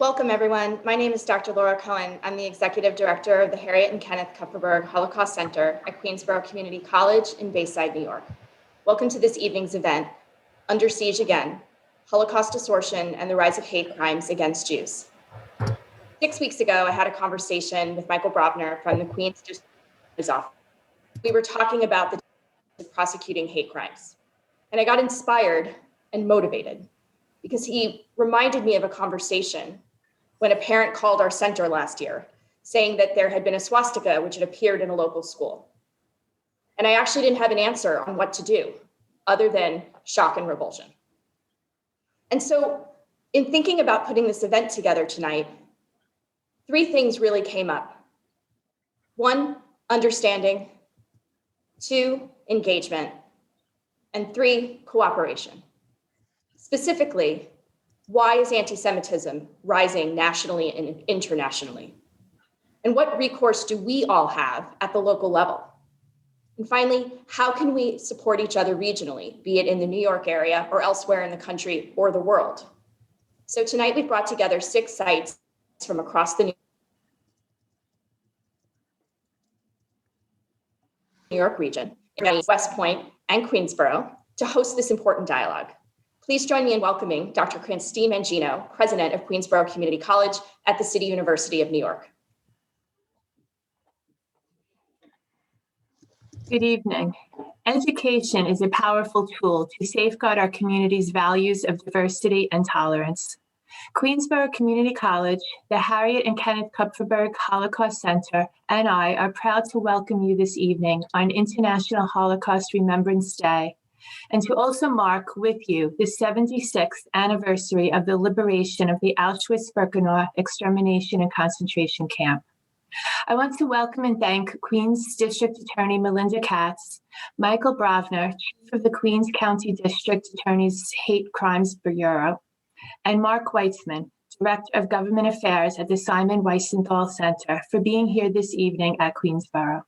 Welcome, everyone. My name is Dr. Laura Cohen. I'm the Executive Director of the Harriet and Kenneth Kupferberg Holocaust Center at Queensborough Community College in Bayside, New York. Welcome to this evening's event, Under Siege Again, Holocaust Distortion and the Rise of Hate Crimes Against Jews. 6 weeks ago, I had a conversation with Michael Brobner from the Queens District's office. We were talking about the prosecuting hate crimes, and I got inspired and motivated because he reminded me of a conversation when a parent called our center last year saying that there had been a swastika which had appeared in a local school. And I actually didn't have an answer on what to do other than shock and revulsion. And so in thinking about putting this event together tonight, 3 things really came up. 1, understanding. 2, engagement. And 3, cooperation. Specifically, why is anti-Semitism rising nationally and internationally? And what recourse do we all have at the local level? And finally, how can we support each other regionally, be it in the New York area or elsewhere in the country or the world? So tonight we've brought together 6 sites from across the New York region, West Point and Queensborough, to host this important dialogue. Please join me in welcoming Dr. Christine Mangino, President of Queensborough Community College at the City University of New York. Good evening. Education is a powerful tool to safeguard our community's values of diversity and tolerance. Queensborough Community College, the Harriet and Kenneth Kupferberg Holocaust Center, and I are proud to welcome you this evening on International Holocaust Remembrance Day, and to also mark with you the 76th anniversary of the liberation of the Auschwitz-Birkenau extermination and concentration camp. I want to welcome and thank Queens District Attorney Melinda Katz, Michael Brobner, Chief of the Queens County District Attorney's Hate Crimes Bureau, and Mark Weitzman, Director of Government Affairs at the Simon Wiesenthal Center, for being here this evening at Queensborough.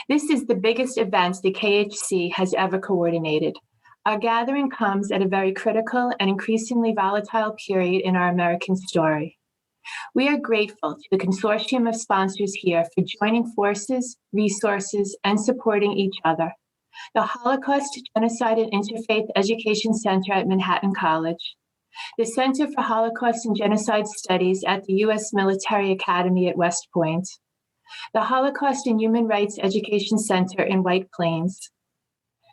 This is the biggest event the KHC has ever coordinated. Our gathering comes at a very critical and increasingly volatile period in our American story. We are grateful to the consortium of sponsors here for joining forces, resources, and supporting each other. The Holocaust, Genocide, and Interfaith Education Center at Manhattan College, the Center for Holocaust and Genocide Studies at the U.S. Military Academy at West Point, the Holocaust and Human Rights Education Center in White Plains,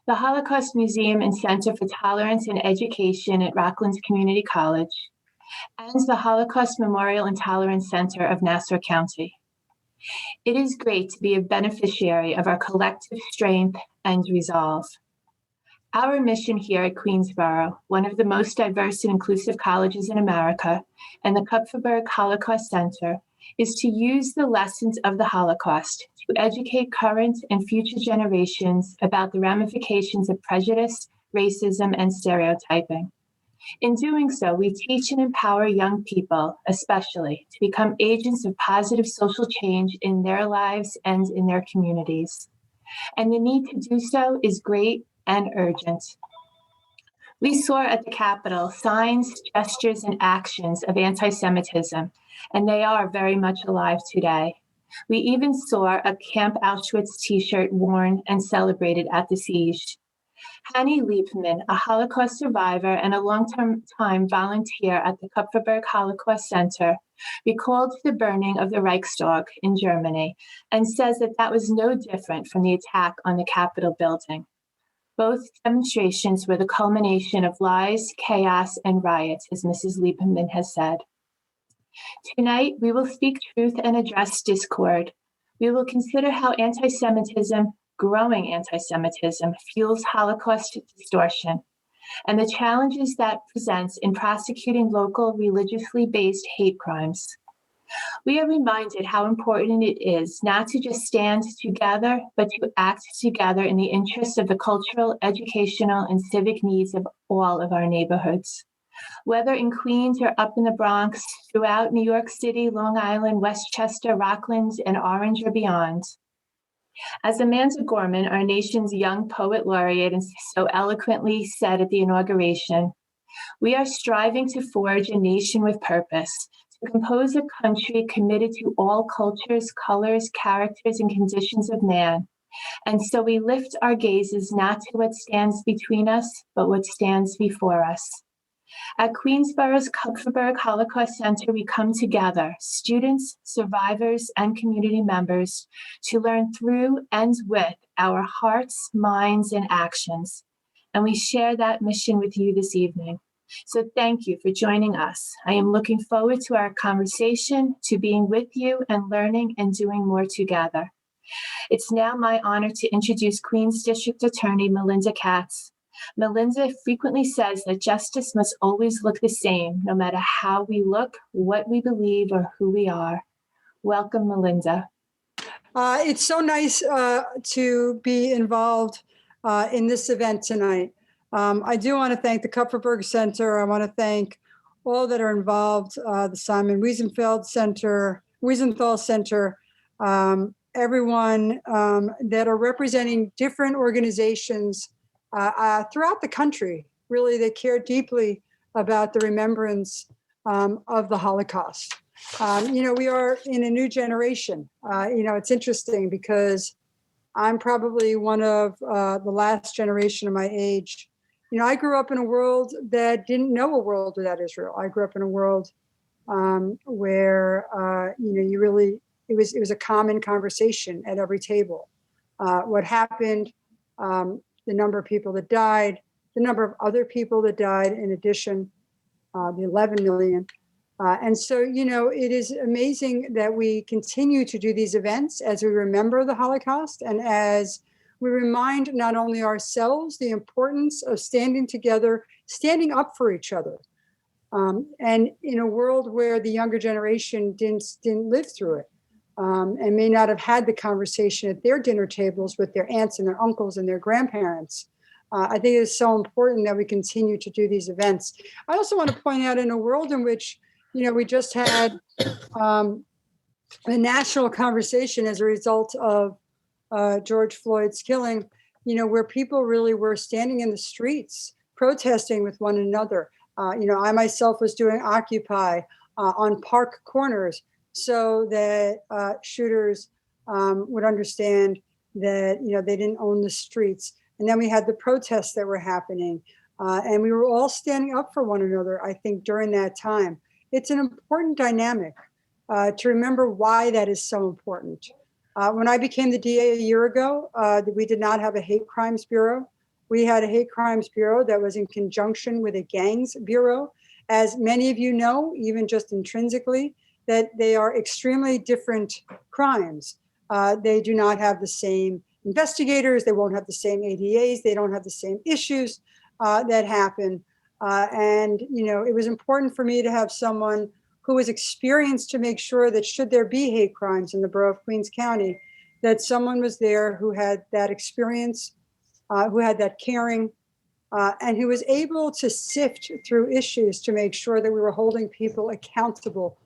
the Holocaust Museum and Center for Tolerance and Education at Rockland Community College, and the Holocaust Memorial and Tolerance Center of Nassau County. It is great to be a beneficiary of our collective strength and resolve. Our mission here at Queensborough, one of the most diverse and inclusive colleges in America, and the Kupferberg Holocaust Center, is to use the lessons of the Holocaust to educate current and future generations about the ramifications of prejudice, racism, and stereotyping. In doing so, we teach and empower young people, especially, to become agents of positive social change in their lives and in their communities. And the need to do so is great and urgent. We saw at the Capitol signs, gestures, and actions of anti-Semitism, and they are very much alive today. We even saw a Camp Auschwitz t-shirt worn and celebrated at the siege. Hanny Liebman, a Holocaust survivor and a long-time volunteer at the Kupferberg Holocaust Center, recalled the burning of the Reichstag in Germany and says that that was no different from the attack on the Capitol building. Both demonstrations were the culmination of lies, chaos, and riots, as Mrs. Liebman has said. Tonight, we will speak truth and address discord. We will consider how anti-Semitism, growing anti-Semitism, fuels Holocaust distortion, and the challenges that presents in prosecuting local religiously based hate crimes. We are reminded how important it is not to just stand together, but to act together in the interests of the cultural, educational, and civic needs of all of our neighborhoods. Whether in Queens or up in the Bronx, throughout New York City, Long Island, Westchester, Rockland, and Orange or beyond. As Amanda Gorman, our nation's young poet laureate, and so eloquently said at the inauguration, we are striving to forge a nation with purpose, to compose a country committed to all cultures, colors, characters, and conditions of man. And so we lift our gazes not to what stands between us, but what stands before us. At Queensborough's Kupferberg Holocaust Center, we come together, students, survivors, and community members, to learn through and with our hearts, minds, and actions. And we share that mission with you this evening. So thank you for joining us. I am looking forward to our conversation, to being with you and learning and doing more together. It's now my honor to introduce Queens District Attorney Melinda Katz. Melinda frequently says that justice must always look the same, no matter how we look, what we believe, or who we are. Welcome, Melinda. It's so nice to be involved in this event tonight. I do want to thank the Kupferberg Center. I want to thank all that are involved, the Simon Wiesenthal Center, everyone that are representing different organizations throughout the country, really, that care deeply about the remembrance of the Holocaust. We are in a new generation. It's interesting because I'm probably one of the last generation of my age. I grew up in a world that didn't know a world without Israel. I grew up in a world where, it was a common conversation at every table. What happened, the number of people that died, the number of other people that died in addition, the 11 million. And so, it is amazing that we continue to do these events as we remember the Holocaust and as we remind not only ourselves the importance of standing together, standing up for each other. And in a world where the younger generation didn't live through it and may not have had the conversation at their dinner tables with their aunts and their uncles and their grandparents. I think it is so important that we continue to do these events. I also want to point out, in a world in which we just had a national conversation as a result of George Floyd's killing, where people really were standing in the streets, protesting with one another. I myself was doing Occupy on park corners so that shooters would understand that, they didn't own the streets. And then we had the protests that were happening. And we were all standing up for one another, I think, during that time. It's an important dynamic to remember why that is so important. When I became the DA a year ago, we did not have a hate crimes bureau. We had a hate crimes bureau that was in conjunction with a gangs bureau. As many of you know, even just intrinsically, that they are extremely different crimes. They do not have the same investigators. They won't have the same ADAs. They don't have the same issues that happen. And it was important for me to have someone who was experienced to make sure that should there be hate crimes in the borough of Queens County, that someone was there who had that experience, who had that caring, and who was able to sift through issues to make sure that we were holding people accountable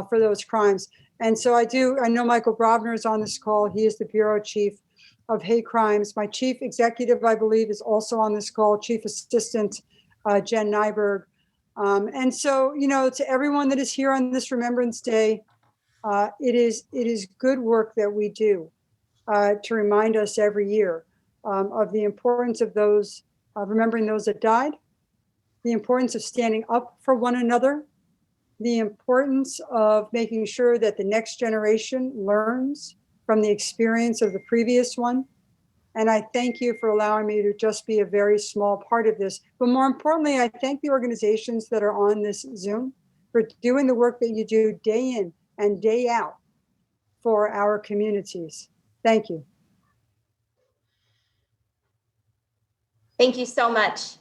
for those crimes. And so I know Michael Brovner is on this call. He is the Bureau Chief of Hate Crimes. My Chief Executive, I believe, is also on this call, Chief Assistant Jen Nyberg. And so, to everyone that is here on this Remembrance Day, it is good work that we do to remind us every year of the importance of those, remembering those that died, the importance of standing up for one another, the importance of making sure that the next generation learns from the experience of the previous one. And I thank you for allowing me to just be a very small part of this. But more importantly, I thank the organizations that are on this Zoom for doing the work that you do day in and day out for our communities. Thank you. Thank you so much.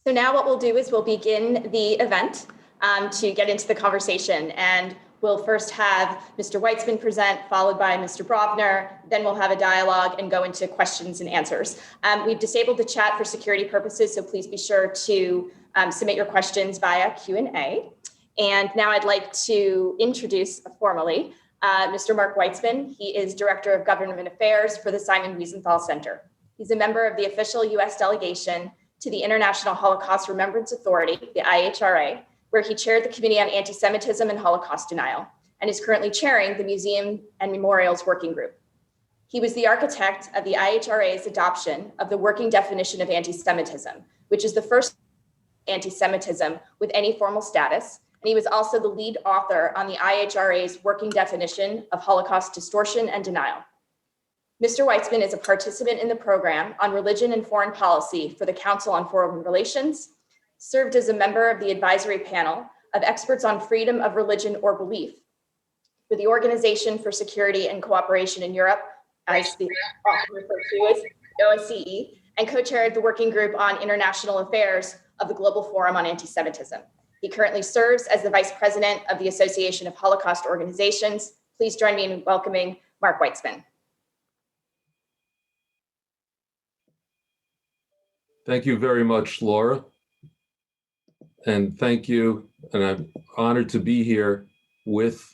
So now what we'll do is we'll begin the event to get into the conversation. And we'll first have Mr. Weitzman present, followed by Mr. Brovner. Then we'll have a dialogue and go into questions and answers. We've disabled the chat for security purposes, so please be sure to submit your questions via Q&A. And now I'd like to introduce formally Mr. Mark Weitzman. He is Director of Government Affairs for the Simon Wiesenthal Center. He's a member of the official U.S. delegation to the International Holocaust Remembrance Authority, the IHRA, where he chaired the Committee on Anti-Semitism and Holocaust Denial, and is currently chairing the Museum and Memorials Working Group. He was the architect of the IHRA's adoption of the working definition of anti-Semitism, which is the first anti-Semitism with any formal status, and he was also the lead author on the IHRA's working definition of Holocaust distortion and denial. Mr. Weitzman is a participant in the program on religion and foreign policy for the Council on Foreign Relations, served as a member of the advisory panel of experts on freedom of religion or belief for the Organization for Security and Cooperation in Europe, as the often referred to as OSCE, and co-chaired the working group on international affairs of the Global Forum on Anti-Semitism. He currently serves as the vice president of the Association of Holocaust Organizations. Please join me in welcoming Mark Weitzman. Thank you very much, Laura. And thank you, and I'm honored to be here with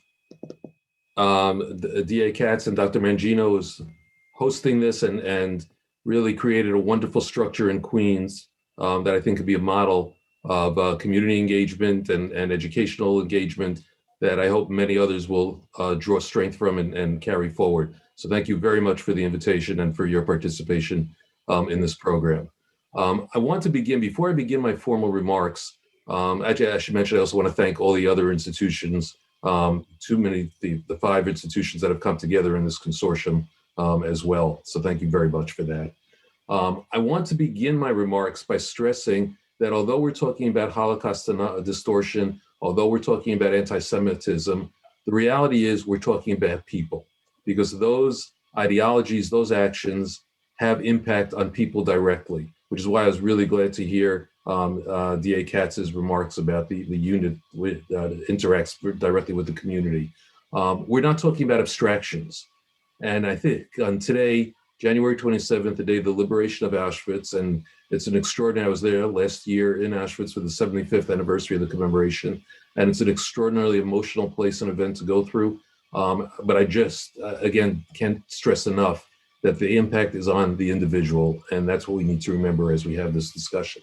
DA Katz and Dr. Mangino, who's hosting this and really created a wonderful structure in Queens that I think could be a model of community engagement and educational engagement that I hope many others will draw strength from and carry forward. So thank you very much for the invitation and for your participation in this program. I want to begin, before I begin my formal remarks, actually I should mention I also want to thank all the other institutions, the 5 institutions that have come together in this consortium as well. So thank you very much for that. I want to begin my remarks by stressing that although we're talking about Holocaust distortion, although we're talking about anti-Semitism, the reality is we're talking about people, because those ideologies, those actions have impact on people directly, which is why I was really glad to hear DA Katz's remarks about the unit interacts directly with the community. We're not talking about abstractions. And I think on today, January 27th, the day of the liberation of Auschwitz, and it's an extraordinary, I was there last year in Auschwitz for the 75th anniversary of the commemoration, and it's an extraordinarily emotional place and event to go through. But I just, again, can't stress enough that the impact is on the individual, and that's what we need to remember as we have this discussion.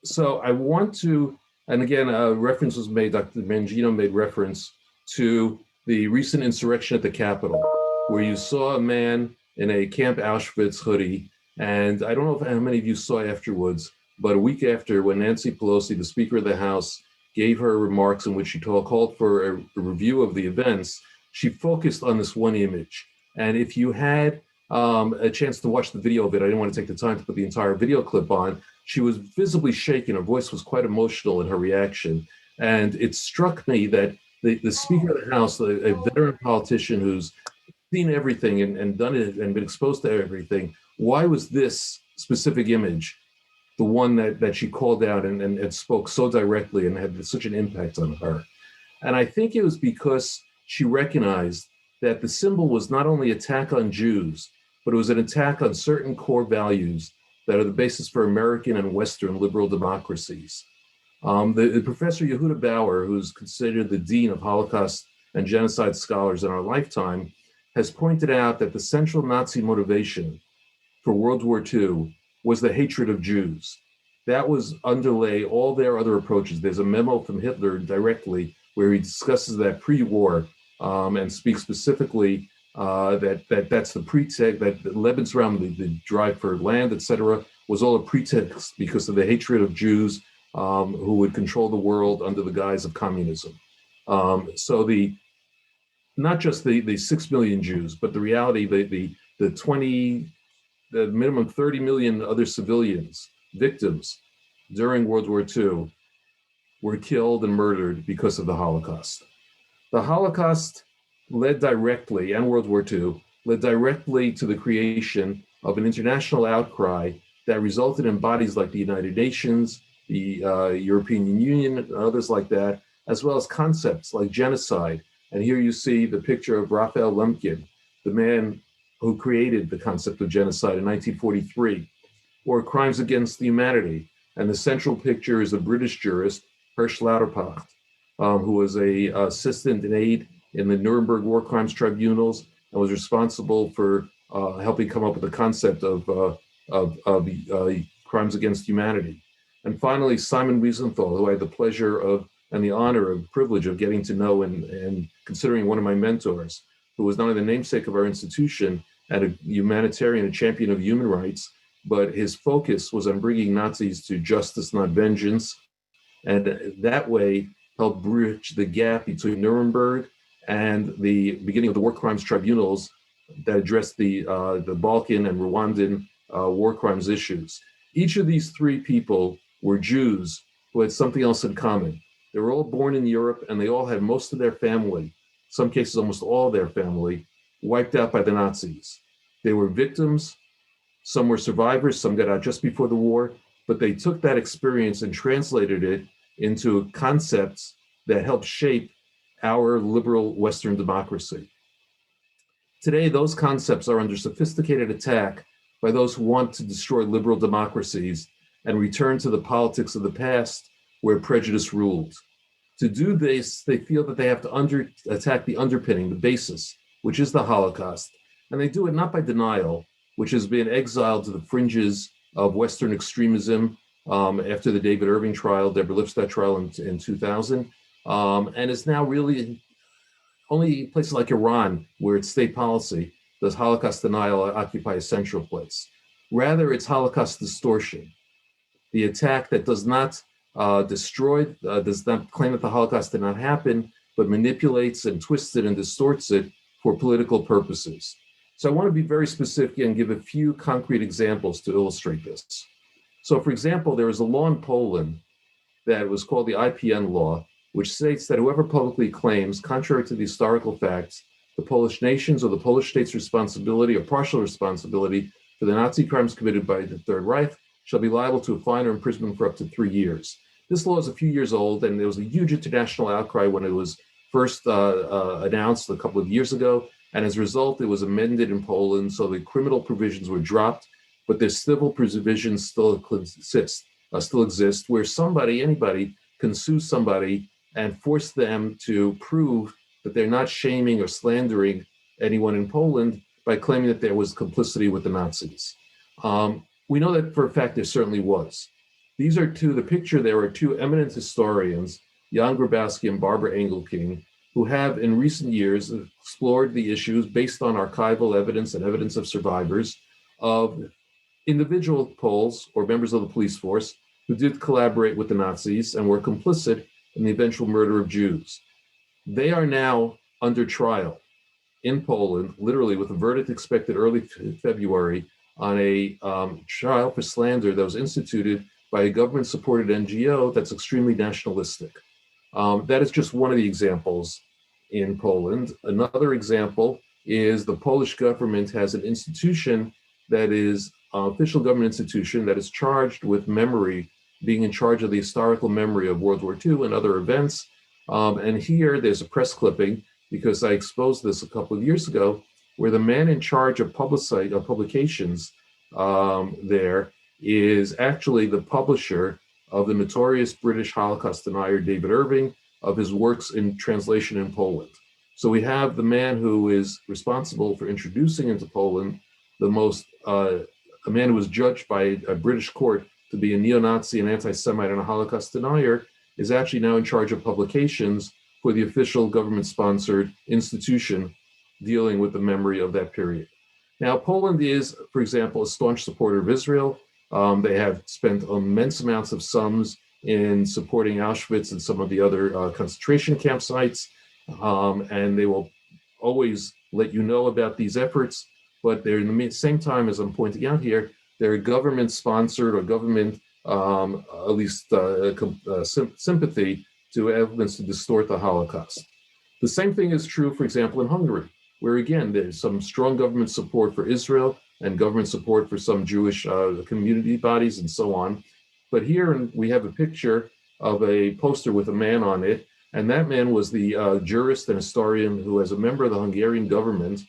So I want to, and again, reference was made, Dr. Mangino made reference to the recent insurrection at the Capitol, where you saw a man in a Camp Auschwitz hoodie, and I don't know how many of you saw afterwards, but a week after, when Nancy Pelosi, the Speaker of the House, gave her remarks in which she called for a review of the events, she focused on this one image. And if you had a chance to watch the video of it, I didn't want to take the time to put the entire video clip on, she was visibly shaken. Her voice was quite emotional in her reaction. And it struck me that the Speaker of the House, a veteran politician who's seen everything and done it and been exposed to everything, why was this specific image the one that she called out and spoke so directly and had such an impact on her? And I think it was because she recognized that the symbol was not only an attack on Jews, but it was an attack on certain core values that are the basis for American and Western liberal democracies. The Professor Yehuda Bauer, who's considered the Dean of Holocaust and Genocide Scholars in our lifetime, has pointed out that the central Nazi motivation for World War II was the hatred of Jews. That was underlay all their other approaches. There's a memo from Hitler directly where he discusses that pre-war and speaks specifically that's the pretext, that Lebensraum, the drive for land, etc., was all a pretext because of the hatred of Jews who would control the world under the guise of communism. So not just the 6 million Jews, but the reality, the minimum 30 million other civilians, victims during World War II, were killed and murdered because of the Holocaust. The Holocaust led directly, and World War II, led directly to the creation of an international outcry that resulted in bodies like the United Nations, the European Union, and others like that, as well as concepts like genocide. And here you see the picture of Raphael Lemkin, the man who created the concept of genocide in 1943, or crimes against humanity. And the central picture is a British jurist, Hersch Lauterpacht, who was an assistant and aide in the Nuremberg War Crimes Tribunals and was responsible for helping come up with the concept of crimes against humanity. And finally, Simon Wiesenthal, who I had the pleasure of and the honor and privilege of getting to know and considering one of my mentors, who was not only the namesake of our institution and a humanitarian, a champion of human rights, but his focus was on bringing Nazis to justice, not vengeance, and that way helped bridge the gap between Nuremberg and the beginning of the war crimes tribunals that addressed the Balkan and Rwandan war crimes issues. Each of these three people were Jews who had something else in common. They were all born in Europe, and they all had most of their family, some cases almost all their family, wiped out by the Nazis. They were victims, some were survivors, some got out just before the war, but they took that experience and translated it into concepts that helped shape our liberal Western democracy. Today, those concepts are under sophisticated attack by those who want to destroy liberal democracies and return to the politics of the past where prejudice ruled. To do this, they feel that they have to attack the underpinning, the basis, which is the Holocaust. And they do it not by denial, which has been exiled to the fringes of Western extremism after the David Irving trial, Deborah Lipstadt trial in 2000, and is now really only places like Iran, where it's state policy, does Holocaust denial occupy a central place. Rather, it's Holocaust distortion, the attack that does not destroy, does not claim that the Holocaust did not happen, but manipulates and twists it and distorts it for political purposes. So I want to be very specific and give a few concrete examples to illustrate this. So for example, there is a law in Poland that was called the IPN law, which states that whoever publicly claims, contrary to the historical facts, the Polish nation's or the Polish state's responsibility or partial responsibility for the Nazi crimes committed by the Third Reich shall be liable to a fine or imprisonment for up to 3 years. This law is a few years old, and there was a huge international outcry when it was first announced a couple of years ago. And as a result, it was amended in Poland, so the criminal provisions were dropped, but their civil provisions still exist, where anybody can sue somebody and force them to prove that they're not shaming or slandering anyone in Poland by claiming that there was complicity with the Nazis. We know that for a fact there certainly was. There are two eminent historians, Jan Grabowski and Barbara Engelking, who have in recent years explored the issues based on archival evidence and evidence of survivors of individual Poles or members of the police force who did collaborate with the Nazis and were complicit in the eventual murder of Jews. They are now under trial in Poland, literally with a verdict expected early February on a trial for slander that was instituted by a government-supported NGO that's extremely nationalistic. That is just one of the examples in Poland. Another example is the Polish government has an institution that is an official government institution that is charged with being in charge of the historical memory of World War II and other events. And here there's a press clipping, because I exposed this a couple of years ago, where the man in charge of publications there is actually the publisher of the notorious British Holocaust denier David Irving, of his works in translation in Poland. So we have the man who is responsible for introducing into Poland a man who was judged by a British court to be a neo-Nazi, an anti-Semite, and a Holocaust denier, is actually now in charge of publications for the official government-sponsored institution dealing with the memory of that period. Now, Poland is, for example, a staunch supporter of Israel. They have spent immense amounts of sums in supporting Auschwitz and some of the other concentration campsites, and they will always let you know about these efforts, but they're in the same time, as I'm pointing out here, they're government-sponsored or government, at least sympathy to evidence to distort the Holocaust. The same thing is true, for example, in Hungary, where again, there's some strong government support for Israel and government support for some Jewish community bodies and so on. But here we have a picture of a poster with a man on it, and that man was the jurist and historian who, as a member of the Hungarian government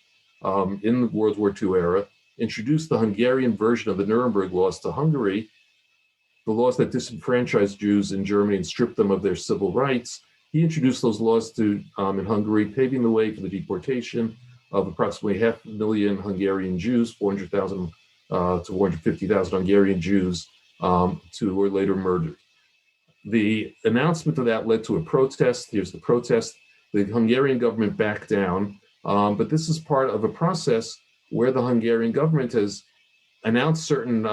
in the World War II era, introduced the Hungarian version of the Nuremberg laws to Hungary, the laws that disenfranchised Jews in Germany and stripped them of their civil rights. He introduced those laws in Hungary, paving the way for the deportation of approximately 500,000 Hungarian Jews, 400,000 to 450,000 Hungarian Jews who were later murdered. The announcement of that led to a protest. Here's the protest. The Hungarian government backed down, but this is part of a process where the Hungarian government has announced certain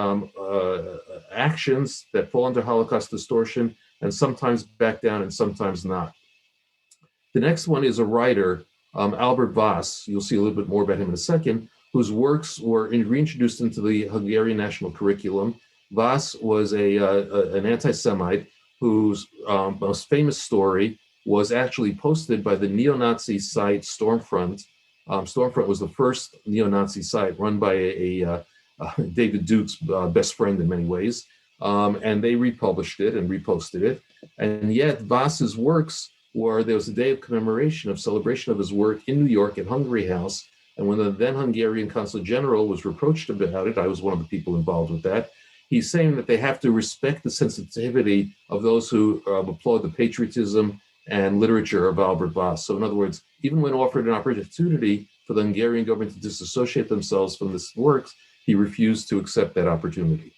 actions that fall under Holocaust distortion and sometimes back down and sometimes not. The next one is a writer, Albert Voss. You'll see a little bit more about him in a second, whose works were reintroduced into the Hungarian national curriculum. Voss was an anti-Semite whose most famous story was actually posted by the neo-Nazi site Stormfront. Stormfront was the first neo-Nazi site run by David Duke's best friend in many ways, and they republished it and reposted it. And yet Voss's works there was a day of commemoration, of celebration of his work in New York at Hungary House. And when the then Hungarian Consul General was reproached about it, I was one of the people involved with that, he's saying that they have to respect the sensitivity of those who applaud the patriotism and literature of Albert Voss. So in other words, even when offered an opportunity for the Hungarian government to disassociate themselves from this works, he refused to accept that opportunity.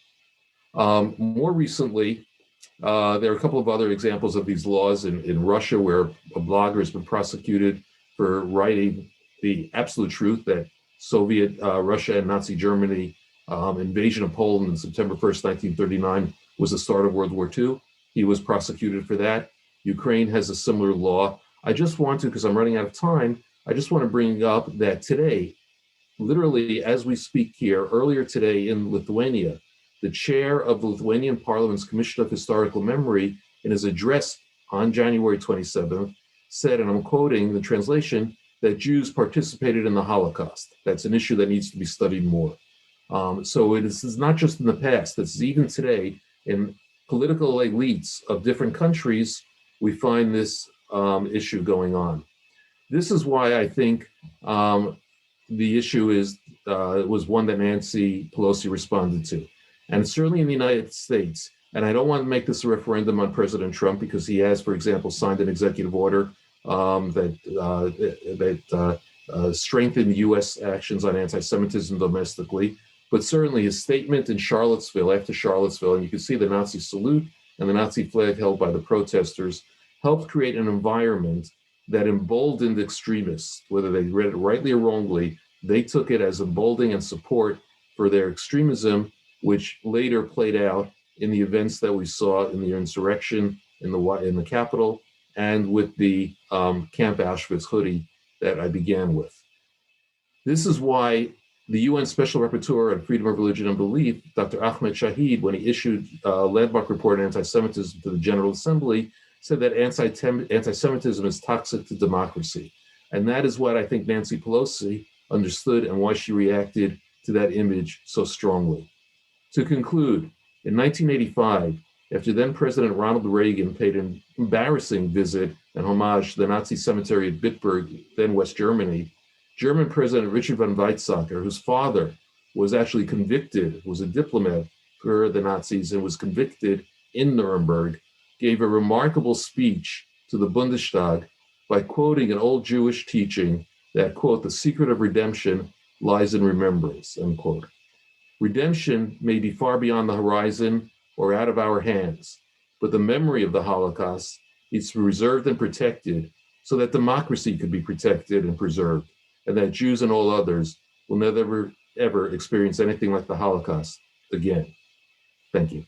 More recently, there are a couple of other examples of these laws in Russia, where a blogger has been prosecuted for writing the absolute truth that Soviet Russia and Nazi Germany invasion of Poland on September 1st, 1939 was the start of World War II. He was prosecuted for that. Ukraine has a similar law. I just want to, because I'm running out of time, I just want to bring up that today, literally as we speak here, earlier today in Lithuania, the chair of the Lithuanian Parliament's Commission of Historical Memory, in his address on January 27th, said, and I'm quoting the translation, that Jews participated in the Holocaust. That's an issue that needs to be studied more. So this is not just in the past, this is even today in political elites of different countries, we find this issue going on. This is why I think the issue was one that Nancy Pelosi responded to. And certainly in the United States, and I don't want to make this a referendum on President Trump because he has, for example, signed an executive order that strengthened U.S. actions on anti-Semitism domestically. But certainly his statement in Charlottesville, after Charlottesville, and you can see the Nazi salute and the Nazi flag held by the protesters, helped create an environment that emboldened extremists, whether they read it rightly or wrongly. They took it as emboldening and support for their extremism, which later played out in the events that we saw in the insurrection in the Capitol and with the Camp Auschwitz hoodie that I began with. This is why the UN Special Rapporteur on Freedom of Religion and Belief, Dr. Ahmed Shahid, when he issued a landmark report on anti-Semitism to the General Assembly, said that anti-Semitism is toxic to democracy. And that is what I think Nancy Pelosi understood and why she reacted to that image so strongly. To conclude, in 1985, after then President Ronald Reagan paid an embarrassing visit and homage to the Nazi cemetery at Bitburg, then West Germany, German President Richard von Weizsäcker, whose father was actually convicted, was a diplomat for the Nazis and was convicted in Nuremberg, gave a remarkable speech to the Bundestag by quoting an old Jewish teaching that, quote, the secret of redemption lies in remembrance, end quote. Redemption may be far beyond the horizon or out of our hands, but the memory of the Holocaust is preserved and protected so that democracy could be protected and preserved, and that Jews and all others will never, ever experience anything like the Holocaust again. Thank you.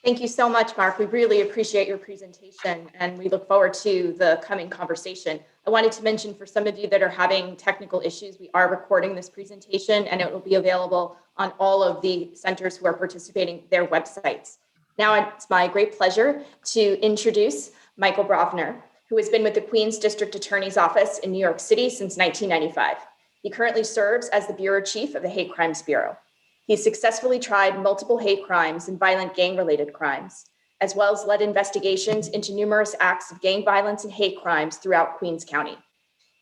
Thank you so much, Mark. We really appreciate your presentation, and we look forward to the coming conversation. I wanted to mention for some of you that are having technical issues, we are recording this presentation, and it will be available on all of the centers who are participating, their websites. Now it's my great pleasure to introduce Michael Brovner, who has been with the Queens District Attorney's Office in New York City since 1995. He currently serves as the Bureau Chief of the Hate Crimes Bureau. He's successfully tried multiple hate crimes and violent gang-related crimes, as well as led investigations into numerous acts of gang violence and hate crimes throughout Queens County.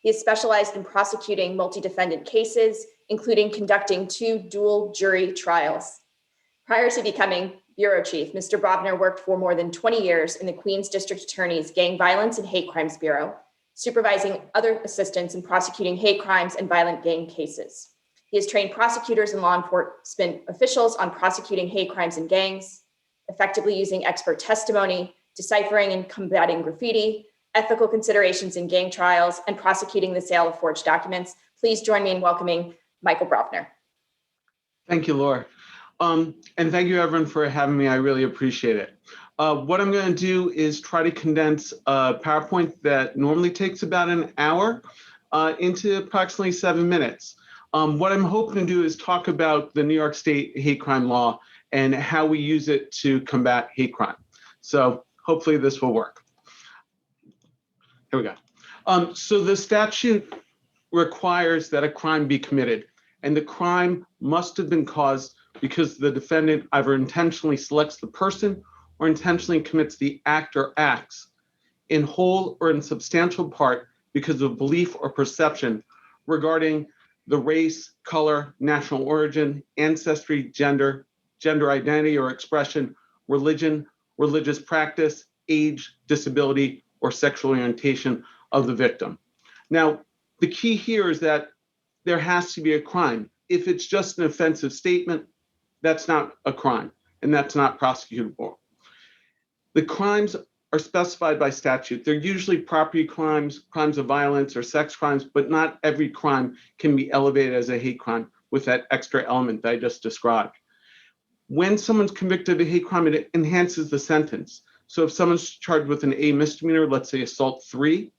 He is specialized in prosecuting multi-defendant cases, including conducting 2 dual jury trials. Prior to becoming Bureau Chief, Mr. Brovner worked for more than 20 years in the Queens District Attorney's Gang Violence and Hate Crimes Bureau, supervising other assistants in prosecuting hate crimes and violent gang cases. He has trained prosecutors and law enforcement officials on prosecuting hate crimes and gangs, effectively using expert testimony, deciphering and combating graffiti, ethical considerations in gang trials, and prosecuting the sale of forged documents. Please join me in welcoming Michael Brofner. Thank you, Laura. And thank you, everyone, for having me. I really appreciate it. What I'm going to do is try to condense a PowerPoint that normally takes about an hour into approximately 7 minutes. What I'm hoping to do is talk about the New York State hate crime law and how we use it to combat hate crime. So hopefully this will work. Here we go. So the statute requires that a crime be committed, and the crime must have been caused because the defendant either intentionally selects the person or intentionally commits the act or acts in whole or in substantial part because of belief or perception regarding the race, color, national origin, ancestry, gender identity or expression, religion, religious practice, age, disability, or sexual orientation of the victim. Now, the key here is that there has to be a crime. If it's just an offensive statement, that's not a crime, and that's not prosecutable. The crimes are specified by statute. They're usually property crimes, crimes of violence, or sex crimes, but not every crime can be elevated as a hate crime with that extra element that I just described. When someone's convicted of a hate crime, it enhances the sentence. So if someone's charged with an A misdemeanor, let's say assault 3,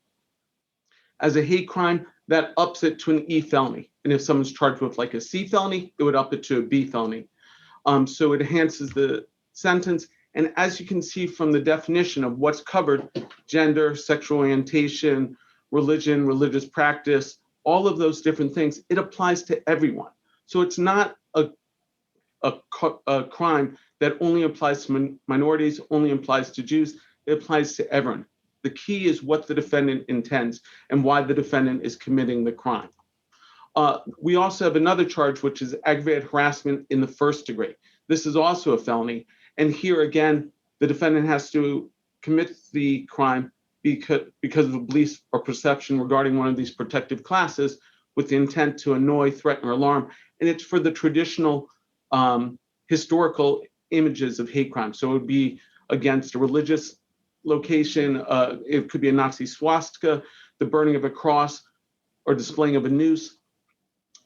as a hate crime, that ups it to an E felony. And if someone's charged with like a C felony, it would up it to a B felony. So it enhances the sentence. And as you can see from the definition of what's covered, gender, sexual orientation, religion, religious practice, all of those different things, it applies to everyone. So it's not a crime that only applies to minorities, only applies to Jews, it applies to everyone. The key is what the defendant intends and why the defendant is committing the crime. We also have another charge, which is aggravated harassment in the first degree. This is also a felony. And here again, the defendant has to commit the crime because of a belief or perception regarding one of these protective classes with the intent to annoy, threaten, or alarm. And it's for the traditional historical images of hate crime. So it would be against a religious location. It could be a Nazi swastika, the burning of a cross, or displaying of a noose.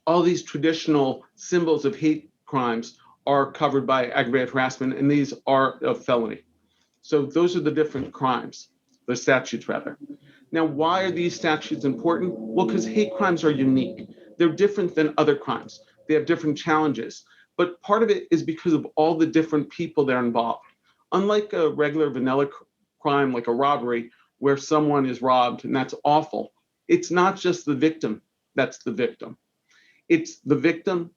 All these traditional symbols of hate crimes are covered by aggravated harassment, and these are a felony. So those are the different crimes, the statutes rather. Now, why are these statutes important? Well, because hate crimes are unique. They're different than other crimes. They have different challenges, but part of it is because of all the different people that are involved. Unlike a regular vanilla crime like a robbery where someone is robbed and that's awful, it's not just the victim that's the victim. It's the victim,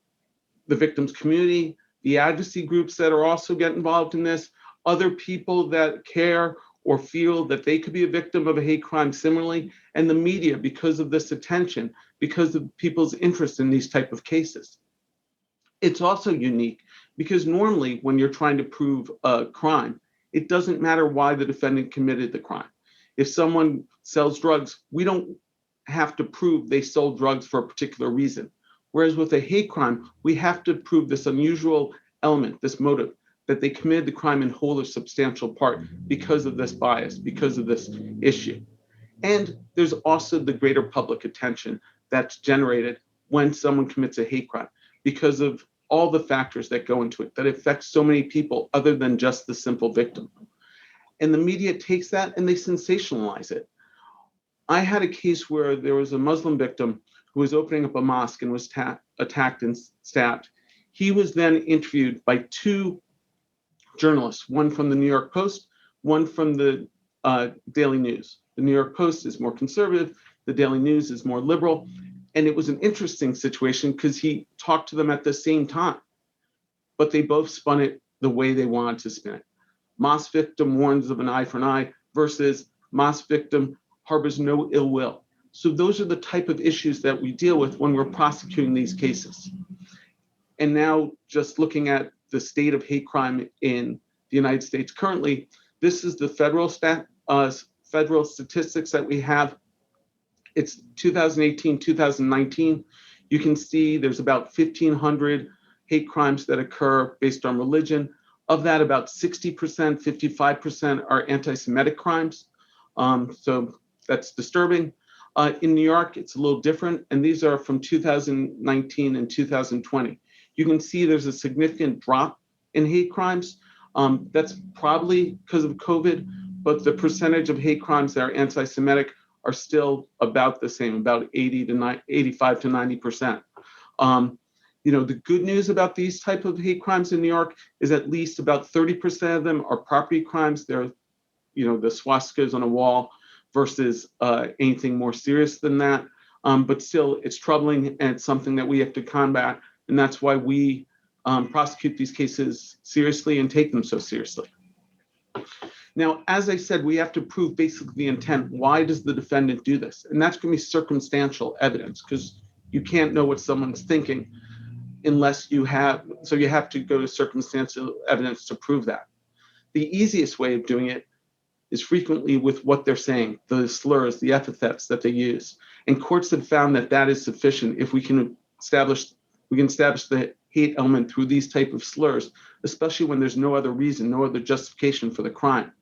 the victim's community, the advocacy groups that are also get involved in this, other people that care or feel that they could be a victim of a hate crime similarly, and the media because of this attention, because of people's interest in these type of cases. It's also unique because normally when you're trying to prove a crime, it doesn't matter why the defendant committed the crime. If someone sells drugs, we don't have to prove they sold drugs for a particular reason. Whereas with a hate crime, we have to prove this unusual element, this motive, that they committed the crime in whole or substantial part because of this bias, because of this issue. And there's also the greater public attention that's generated when someone commits a hate crime because of all the factors that go into it, that affect so many people other than just the simple victim. And the media takes that and they sensationalize it. I had a case where there was a Muslim victim who was opening up a mosque and was attacked and stabbed. He was then interviewed by 2 journalists, one from the New York Post, one from the Daily News. The New York Post is more conservative, the Daily News is more liberal. And it was an interesting situation because he talked to them at the same time, but they both spun it the way they wanted to spin it. Mosque victim warns of an eye for an eye versus mosque victim harbors no ill will. So those are the type of issues that we deal with when we're prosecuting these cases. And now just looking at the state of hate crime in the United States currently, this is the federal statistics that we have. It's 2018, 2019. You can see there's about 1,500 hate crimes that occur based on religion. Of that, about 60%, 55% are anti-Semitic crimes. So that's disturbing. In New York, it's a little different, and these are from 2019 and 2020. You can see there's a significant drop in hate crimes. That's probably because of COVID, but the percentage of hate crimes that are anti-Semitic are still about the same, about 85 to 90%. The good news about these type of hate crimes in New York is at least about 30% of them are property crimes. They're, the swastikas on a wall versus anything more serious than that. But still, it's troubling, and it's something that we have to combat. And that's why we prosecute these cases seriously and take them so seriously. Now, as I said, we have to prove basically the intent. Why does the defendant do this? And that's going to be circumstantial evidence, because you can't know what someone's thinking unless you have to go to circumstantial evidence to prove that. The easiest way of doing it is frequently with what they're saying, the slurs, the epithets that they use. And courts have found that that is sufficient if we can establish the hate element through these type of slurs, especially when there's no other reason, no other justification for the crime.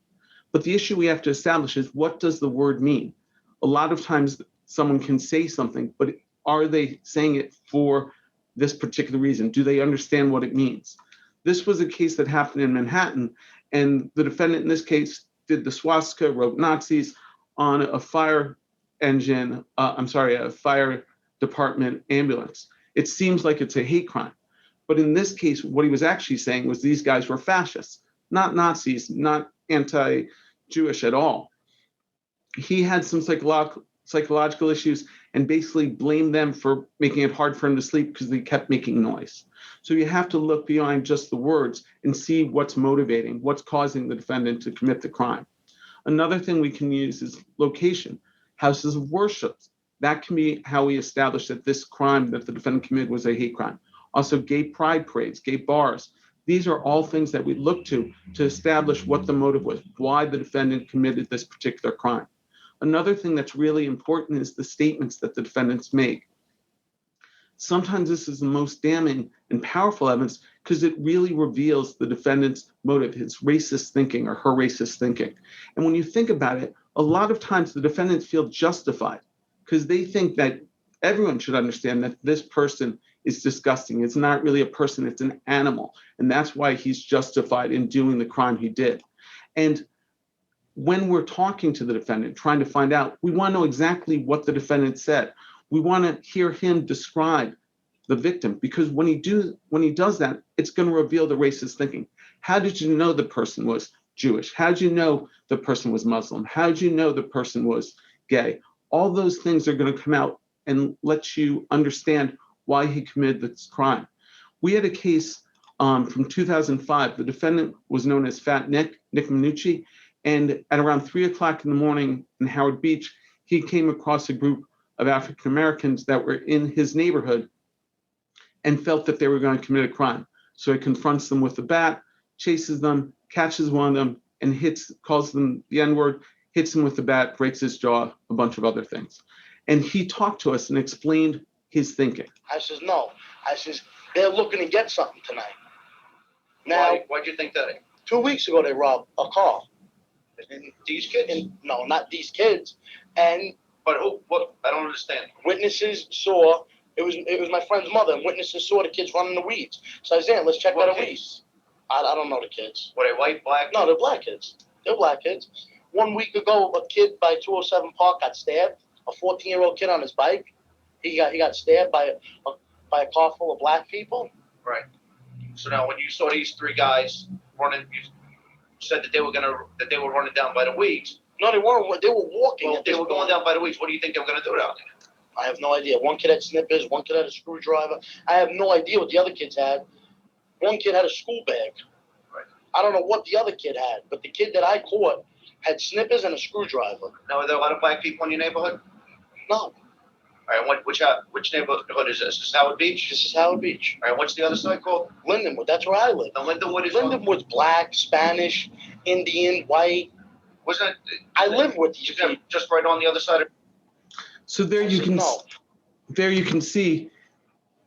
But the issue we have to establish is, what does the word mean? A lot of times someone can say something, but are they saying it for this particular reason? Do they understand what it means? This was a case that happened in Manhattan, and the defendant in this case did the swastika, wrote Nazis on a fire department ambulance. It seems like it's a hate crime. But in this case, what he was actually saying was these guys were fascists, not Nazis, not anti-Jewish at all. He had some psychological issues and basically blamed them for making it hard for him to sleep because they kept making noise. So you have to look beyond just the words and see what's motivating, what's causing the defendant to commit the crime. Another thing we can use is location, houses of worship. That can be how we establish that this crime that the defendant committed was a hate crime. Also, gay pride parades, gay bars. These are all things that we look to establish what the motive was, why the defendant committed this particular crime. Another thing that's really important is the statements that the defendants make. Sometimes this is the most damning and powerful evidence because it really reveals the defendant's motive, his racist thinking or her racist thinking. And when you think about it, a lot of times the defendants feel justified because they think that everyone should understand that this person is disgusting. It's not really a person, it's an animal. And that's why he's justified in doing the crime he did. And when we're talking to the defendant, trying to find out, we want to know exactly what the defendant said. We want to hear him describe the victim, because when he does that, it's going to reveal the racist thinking. How did you know the person was Jewish? How did you know the person was Muslim? How did you know the person was gay? All those things are going to come out and let you understand why he committed this crime. We had a case from 2005. The defendant was known as Fat Nick Minucci. And at around 3 o'clock in the morning in Howard Beach, he came across a group of African Americans that were in his neighborhood and felt that they were going to commit a crime. So he confronts them with a bat, chases them, catches one of them, and calls them the N-word, hits him with the bat, breaks his jaw, a bunch of other things. And he talked to us and explained his thinking. I says, no. I says, they're looking to get something tonight. Now, why'd you think that? 2 weeks ago, they robbed a car. And these kids? No, not these kids. And But who? What? I don't understand. Witnesses saw, it was my friend's mother, and witnesses saw the kids running the weeds. So I said, let's check that out. I don't know the kids. Were they white, black? No, they're black kids. They're black kids. 1 week ago, a kid by 207 Park got stabbed. A 14-year-old kid on his bike. He got stabbed by a car full of black people. Right. So now, when you saw these three guys running, you said that they were running down by the weeds. No, they weren't. They were walking. Well, they were going down by the weeds. What do you think they were going to do down there? I have no idea. One kid had snippers. One kid had a screwdriver. I have no idea what the other kids had. One kid had a school bag. Right. I don't know what the other kid had, but the kid that I caught had snippers and a screwdriver. Now, are there a lot of black people in your neighborhood? No. All right. Which neighborhood is this? This is Howard Beach? This is Howard Beach. All right. What's the other side called? Lindenwood. That's where I live. Now, Lindenwood is. Lindenwood's black, Spanish, Indian, white. Wasn't it? I live with these people. Just right on the other side of. So there you can see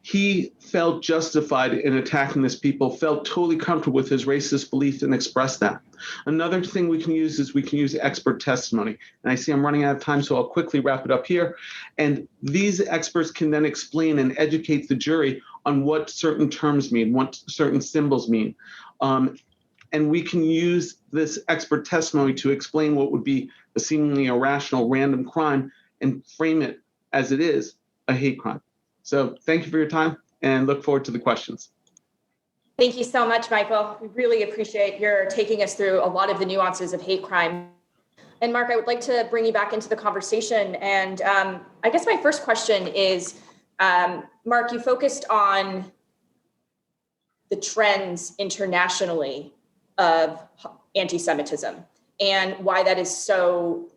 he felt justified in attacking this people, felt totally comfortable with his racist beliefs and expressed that. Another thing we can use is we can use expert testimony. And I see I'm running out of time, so I'll quickly wrap it up here. And these experts can then explain and educate the jury on what certain terms mean, what certain symbols mean. And we can use this expert testimony to explain what would be a seemingly irrational random crime and frame it as it is, a hate crime. So thank you for your time and look forward to the questions. Thank you so much, Michael. We really appreciate your taking us through a lot of the nuances of hate crime. And Mark, I would like to bring you back into the conversation. And I guess my first question is, Mark, you focused on the trends internationally of anti-Semitism and why that is so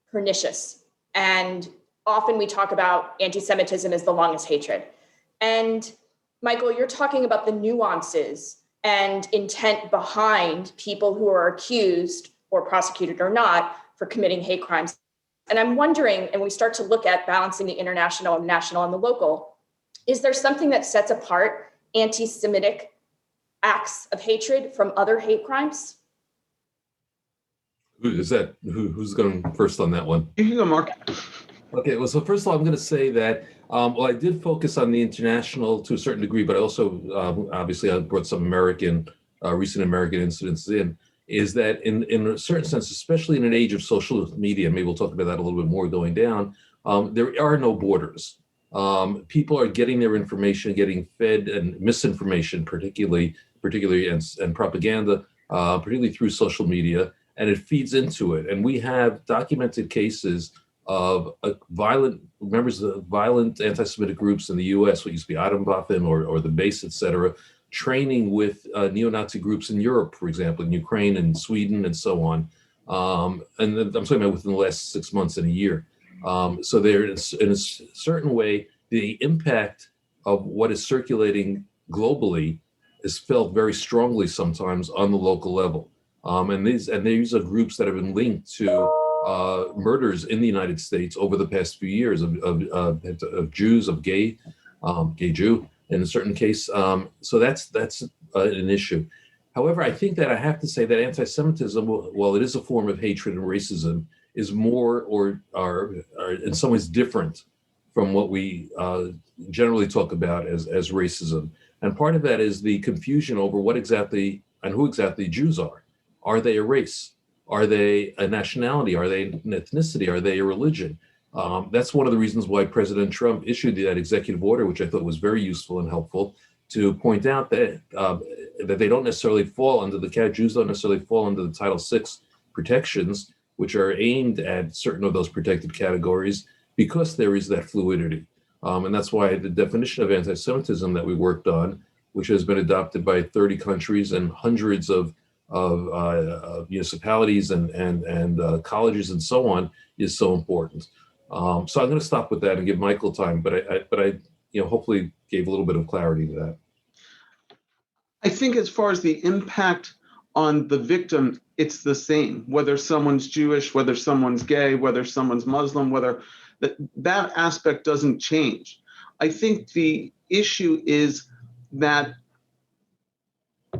pernicious. And often we talk about anti-Semitism as the longest hatred. And Michael, you're talking about the nuances and intent behind people who are accused or prosecuted or not for committing hate crimes. And I'm wondering, and we start to look at balancing the international and national and the local, is there something that sets apart anti-Semitic acts of hatred from other hate crimes? Who's going first on that one? You can go, Mark. Okay, well, so first of all, I'm going to say that, well, I did focus on the international to a certain degree, but I also, obviously, I brought some recent American incidents in, is that in a certain sense, especially in an age of social media, maybe we'll talk about that a little bit more going down, there are no borders. People are getting their information, getting fed and misinformation, particularly and propaganda, particularly through social media, and it feeds into it. And we have documented cases of members of violent anti-Semitic groups in the U.S., what used to be Atomwaffen or the base, et cetera, training with neo-Nazi groups in Europe, for example, in Ukraine and Sweden and so on. And I'm talking about within the last 6 months and a year. So there is, in a certain way, the impact of what is circulating globally is felt very strongly sometimes on the local level. And these are groups that have been linked to murders in the United States over the past few years of Jews, of gay Jew in a certain case. So that's an issue. However, I think that I have to say that anti-Semitism, while it is a form of hatred and racism, is more or in some ways different from what we generally talk about as racism. And part of that is the confusion over what exactly and who exactly Jews are. Are they a race? Are they a nationality? Are they an ethnicity? Are they a religion? That's one of the reasons why President Trump issued that executive order, which I thought was very useful and helpful, to point out that they don't necessarily fall under Jews don't necessarily fall under the Title VI protections, which are aimed at certain of those protected categories, because there is that fluidity. And that's why the definition of anti-Semitism that we worked on, which has been adopted by 30 countries and hundreds of municipalities and colleges and so on, is so important. So I'm going to stop with that and give Michael time, but I hopefully gave a little bit of clarity to that. I think as far as the impact on the victim, it's the same, whether someone's Jewish, whether someone's gay, whether someone's Muslim, whether that aspect doesn't change. I think the issue is that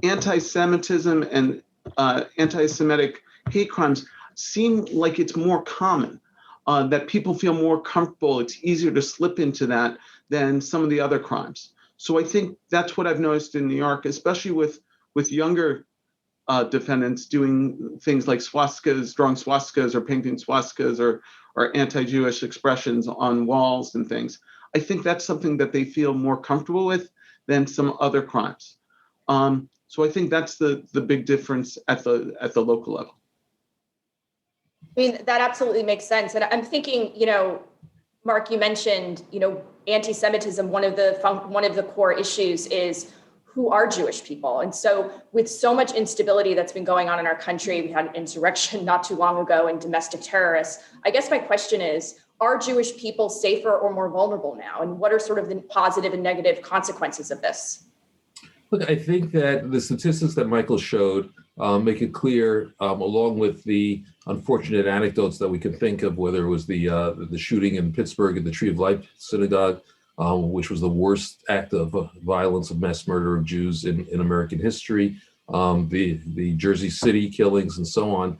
anti-Semitism and anti-Semitic hate crimes seem like it's more common, that people feel more comfortable. It's easier to slip into that than some of the other crimes. So I think that's what I've noticed in New York, especially with younger defendants doing things like swastikas, drawing swastikas or painting swastikas or anti-Jewish expressions on walls and things. I think that's something that they feel more comfortable with than some other crimes. So I think that's the big difference at the local level. I mean, that absolutely makes sense. And I'm thinking, Mark, you mentioned, anti-Semitism, one of the core issues is who are Jewish people. And so with so much instability that's been going on in our country, we had an insurrection not too long ago and domestic terrorists. I guess my question is, are Jewish people safer or more vulnerable now? And what are sort of the positive and negative consequences of this? Look, I think that the statistics that Michael showed make it clear, along with the unfortunate anecdotes that we can think of, whether it was the shooting in Pittsburgh at the Tree of Life Synagogue, which was the worst act of violence of mass murder of Jews in American history, the Jersey City killings and so on.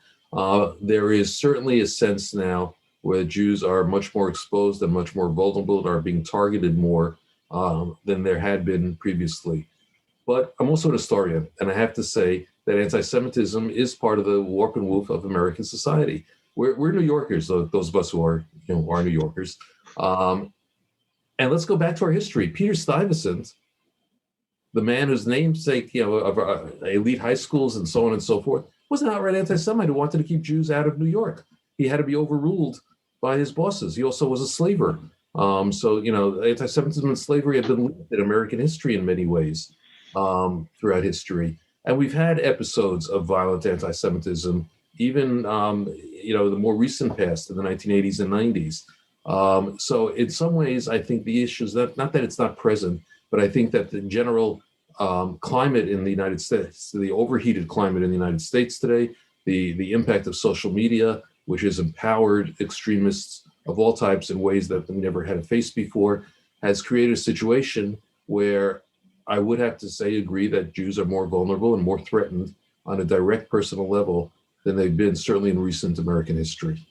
There is certainly a sense now where Jews are much more exposed and much more vulnerable and are being targeted more than there had been previously. But I'm also an historian, and I have to say that anti-Semitism is part of the warp and woof of American society. We're New Yorkers, those of us who are New Yorkers. And let's go back to our history. Peter Stuyvesant, the man whose namesake, of elite high schools and so on and so forth, was an outright anti-Semite who wanted to keep Jews out of New York. He had to be overruled by his bosses. He also was a slaver. So anti-Semitism and slavery have been linked in American history in many ways throughout history. And we've had episodes of violent anti-Semitism, even the more recent past in the 1980s and 90s. So in some ways, I think the issue is that not that it's not present, but I think that the general climate in the United States, the overheated climate in the United States today, the impact of social media, which has empowered extremists of all types in ways that they never had faced before, has created a situation where I would have to say agree that Jews are more vulnerable and more threatened on a direct personal level than they've been certainly in recent American history.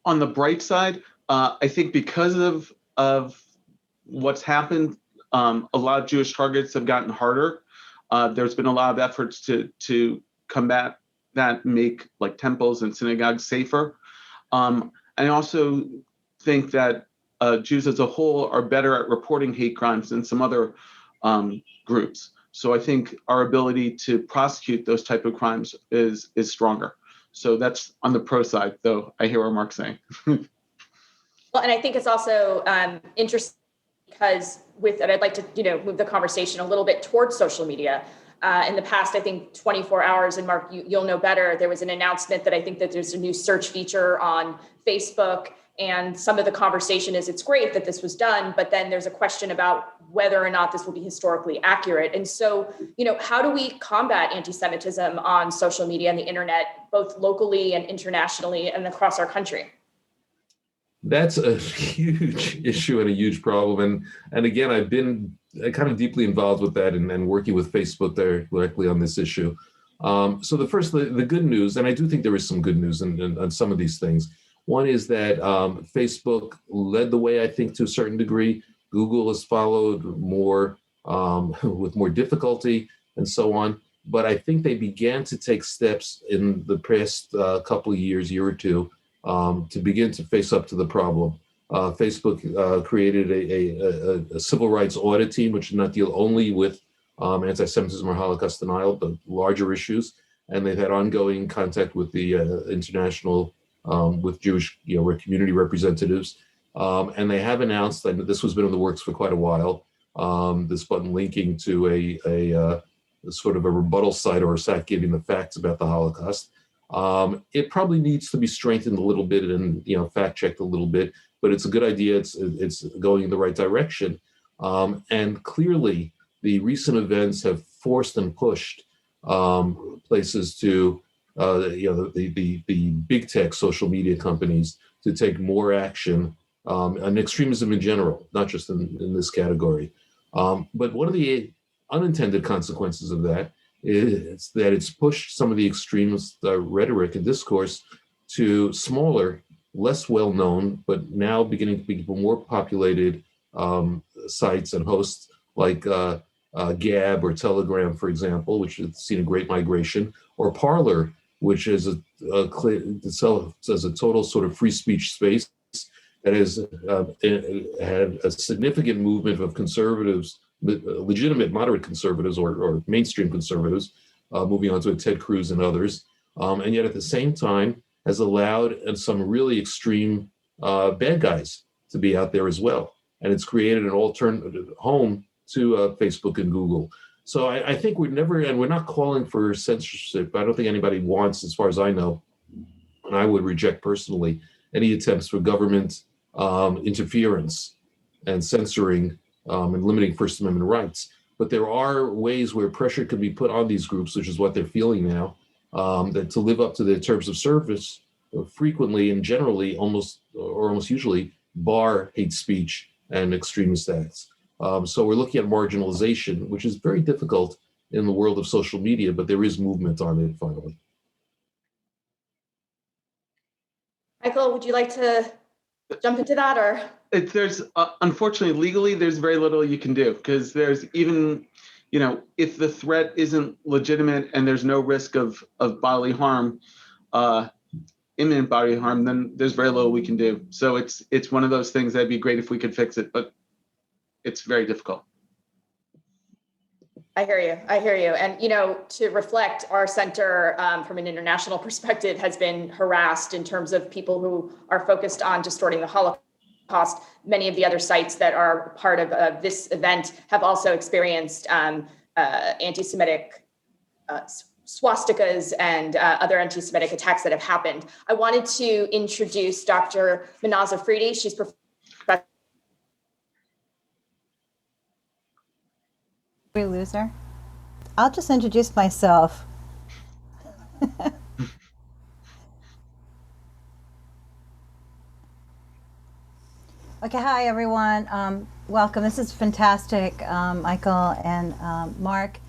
On the bright side, I think because of what's happened, a lot of Jewish targets have gotten harder. There's been a lot of efforts to combat that, make like temples and synagogues safer. I also think that Jews as a whole are better at reporting hate crimes than some other groups. So I think our ability to prosecute those type of crimes is stronger. So that's on the pro side, though I hear what Mark's saying. Well, and I think it's also interesting because I'd like to, move the conversation a little bit towards social media. In the past, I think 24 hours, and Mark, you'll know better, there was an announcement that I think that there's a new search feature on Facebook. And some of the conversation is it's great that this was done, but then there's a question about whether or not this will be historically accurate. And so, how do we combat anti-Semitism on social media and the internet, both locally and internationally and across our country? That's a huge issue and a huge problem. And again, I've been kind of deeply involved with that and working with Facebook directly on this issue. So the good news, and I do think there is some good news on some of these things. One is that Facebook led the way, I think, to a certain degree. Google has followed more with more difficulty and so on. But I think they began to take steps in the past couple of year or two, to begin to face up to the problem. Facebook created a civil rights audit team, which did not deal only with anti-Semitism or Holocaust denial, but larger issues. And they've had ongoing contact with the international with Jewish community representatives. And they have announced that this has been in the works for quite a while, this button linking to a sort of a rebuttal site or a site giving the facts about the Holocaust. It probably needs to be strengthened a little bit and fact-checked a little bit, but it's a good idea. It's going in the right direction. And clearly, the recent events have forced and pushed places to the big tech social media companies to take more action on extremism in general, not just in this category. But one of the unintended consequences of that is that it's pushed some of the extremist rhetoric and discourse to smaller, less well-known, but now beginning to be more populated sites and hosts like Gab or Telegram, for example, which has seen a great migration, or Parler, which is itself as a total sort of free speech space that has had a significant movement of conservatives, legitimate moderate conservatives or mainstream conservatives, moving on to Ted Cruz and others, and yet at the same time has allowed some really extreme bad guys to be out there as well. And it's created an alternative home to Facebook and Google. So I think we're not calling for censorship. I don't think anybody wants, as far as I know, and I would reject personally, any attempts for government interference and censoring and limiting First Amendment rights. But there are ways where pressure can be put on these groups, which is what they're feeling now, that to live up to their terms of service frequently and generally, almost usually, bar hate speech and extremist acts. So we're looking at marginalization, which is very difficult in the world of social media, but there is movement on it finally. Michael, would you like to jump into that, or? There's unfortunately legally there's very little you can do, because there's even, if the threat isn't legitimate and there's no risk of bodily harm, imminent bodily harm, then there's very little we can do. So it's one of those things that'd be great if we could fix it, but it's very difficult. I hear you. And, to reflect, our center from an international perspective has been harassed in terms of people who are focused on distorting the Holocaust. Many of the other sites that are part of this event have also experienced anti-Semitic swastikas and other anti-Semitic attacks that have happened. I wanted to introduce Dr. Manaza Afridi. She's professor. Loser. I'll just introduce myself. Okay, hi everyone. Welcome. This is fantastic, Michael and Mark.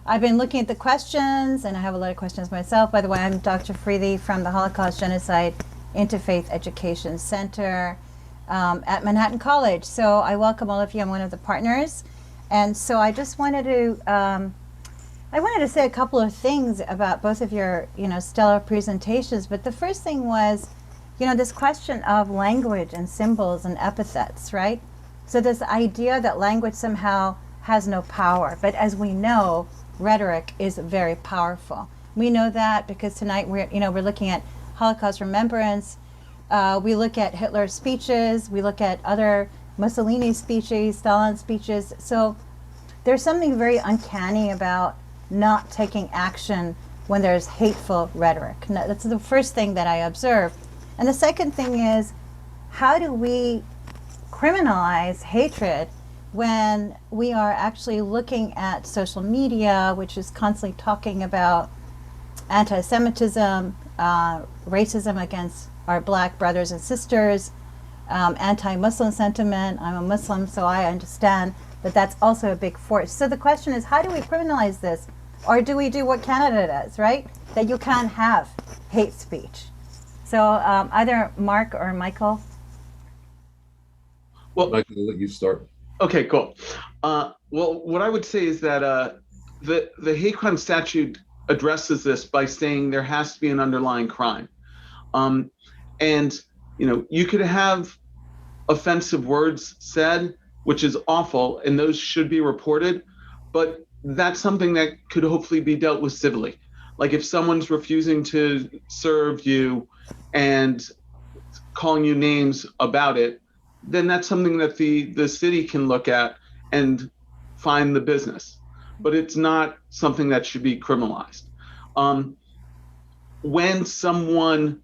I've been looking at the questions, and I have a lot of questions myself. By the way, I'm Dr. Freely from the Holocaust Genocide Interfaith Education Center at Manhattan College. So I welcome all of you. I'm one of the partners. And so I just wanted to say a couple of things about both of your, stellar presentations. But the first thing was, this question of language and symbols and epithets, right? So this idea that language somehow has no power. But as we know, rhetoric is very powerful. We know that because tonight we're looking at Holocaust remembrance. We look at Hitler's speeches. We look at other Mussolini's speeches, Stalin's speeches. So there's something very uncanny about not taking action when there's hateful rhetoric. Now, that's the first thing that I observe. And the second thing is, how do we criminalize hatred when we are actually looking at social media, which is constantly talking about anti-Semitism, racism against our Black brothers and sisters, anti-Muslim sentiment. I'm a Muslim, so I understand that that's also a big force. So the question is, how do we criminalize this? Or do we do what Canada does, right? That you can't have hate speech. So either Mark or Michael. Well, Michael, I'll let you start. Okay, cool. Well, what I would say is that the hate crime statute addresses this by saying there has to be an underlying crime. And you could have offensive words said, which is awful, and those should be reported, but that's something that could hopefully be dealt with civilly. Like if someone's refusing to serve you and calling you names about it, then that's something that the city can look at and find the business. But it's not something that should be criminalized. When someone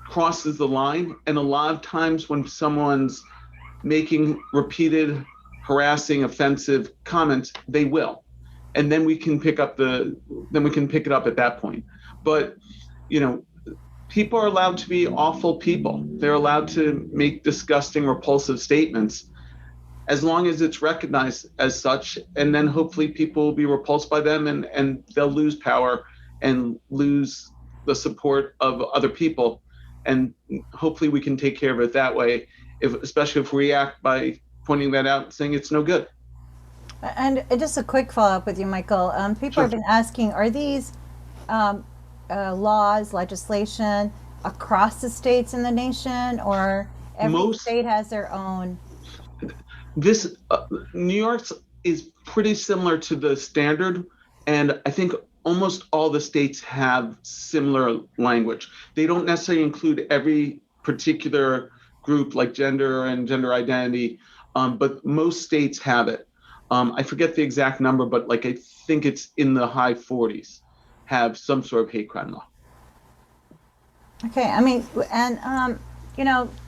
crosses the line, and a lot of times when someone's making repeated harassing, offensive comments, they will, and then we can pick it up at that point. But people are allowed to be awful people. They're allowed to make disgusting, repulsive statements, as long as it's recognized as such, and then hopefully people will be repulsed by them, and they'll lose power and lose the support of other people. And hopefully we can take care of it that way, especially if we react by pointing that out and saying it's no good. And just a quick follow-up with you, Michael. People Sure. have been asking, are these laws, legislation across the states in the nation, or every state has their own? This New York's is pretty similar to the standard, and I think almost all the states have similar language. They don't necessarily include every particular group like gender and gender identity, but most states have it. I forget the exact number, but I think it's in the high 40s have some sort of hate crime law. Okay, I mean, and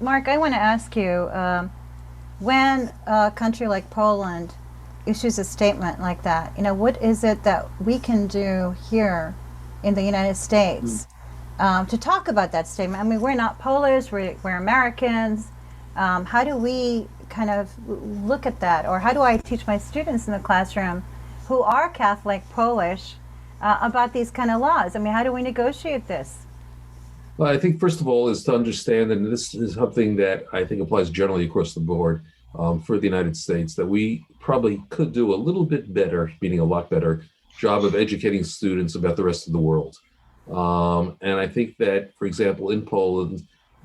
Mark, I want to ask you, when a country like Poland issues a statement like that, what is it that we can do here in the United States to talk about that statement? I mean, we're not Polish, we're Americans, How do we kind of look at that? Or how do I teach my students in the classroom who are Catholic Polish about these kind of laws? I mean, how do we negotiate this? Well, I think first of all is to understand, and this is something that I think applies generally across the board for the United States, that we probably could do a little bit better, meaning a lot better, job of educating students about the rest of the world. And I think that, for example, in Poland,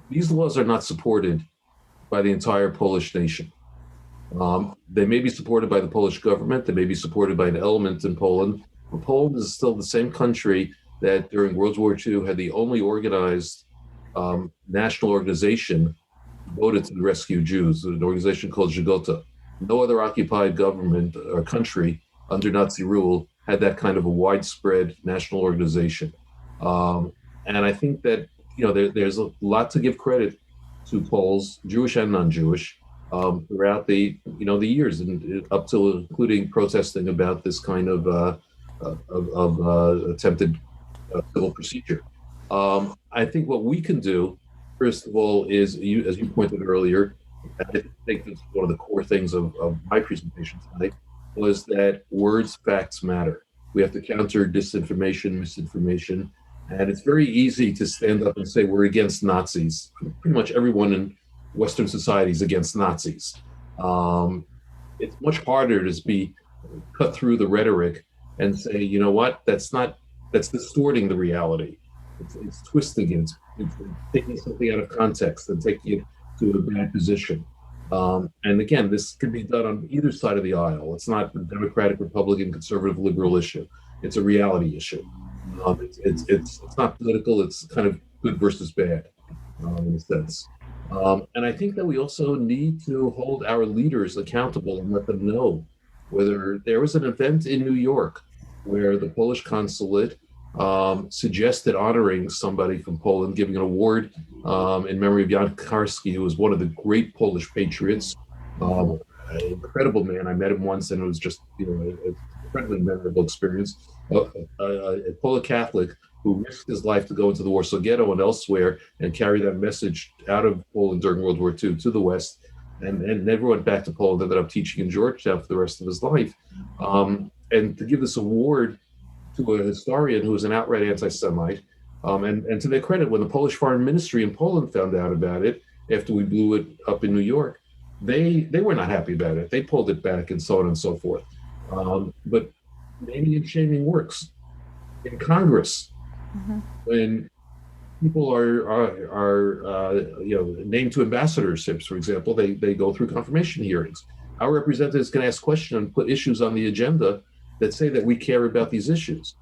these laws are not supported by the entire Polish nation. They may be supported by the Polish government, they may be supported by an element in Poland, but Poland is still the same country that during World War II had the only organized national organization devoted to the rescue Jews, an organization called Żegota. No other occupied government or country under Nazi rule had that kind of a widespread national organization. And I think that there's a lot to give credit to Poles, Jewish and non-Jewish, throughout the years and up to including protesting about this kind of attempted civil procedure. I think what we can do, first of all, is as you pointed earlier, I think that's one of the core things of my presentation tonight, was that words, facts matter. We have to counter disinformation, misinformation, and it's very easy to stand up and say we're against Nazis. Pretty much everyone in Western society is against Nazis. It's much harder to cut through the rhetoric and say, you know what, that's distorting the reality. It's twisting it. It's taking something out of context and taking it to a bad position. And again, this can be done on either side of the aisle. It's not a Democratic, Republican, conservative, liberal issue. It's a reality issue. It's not political. It's kind of good versus bad in a sense. And I think that we also need to hold our leaders accountable and let them know whether there was an event in New York where the Polish consulate suggested honoring somebody from Poland, giving an award in memory of Jan Karski, who was one of the great Polish patriots, an incredible man. I met him once, and it was just an incredibly memorable experience. A Polish Catholic who risked his life to go into the Warsaw Ghetto and elsewhere and carry that message out of Poland during World War II to the West, and never went back to Poland. Ended up teaching in Georgetown for the rest of his life. And to give this award to a historian who was an outright anti-Semite, and to their credit, when the Polish Foreign Ministry in Poland found out about it after we blew it up in New York, they were not happy about it. They pulled it back and so on and so forth. But naming and shaming works. In Congress, when people are named to ambassadorships, for example, they go through confirmation hearings. Our representatives can ask questions and put issues on the agenda that say that we care about these issues.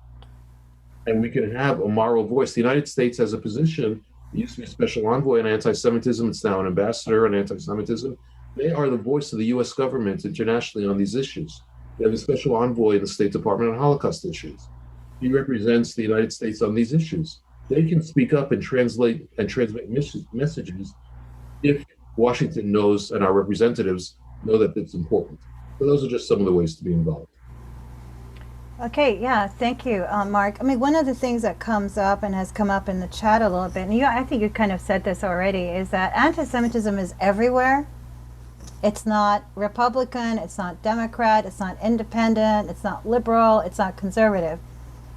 And we can have a moral voice. The United States has a position. It used to be a special envoy on anti-Semitism. It's now an ambassador on anti-Semitism. They are the voice of the US government internationally on these issues. We have a special envoy in the State Department on Holocaust issues. He represents the United States on these issues. They can speak up and transmit messages if Washington knows and our representatives know that it's important. So those are just some of the ways to be involved. Okay, yeah, thank you, Mark. I mean, one of the things that comes up and has come up in the chat a little bit, and I think you kind of said this already, is that anti-Semitism is everywhere. It's not Republican, it's not Democrat, it's not independent, it's not liberal, it's not conservative.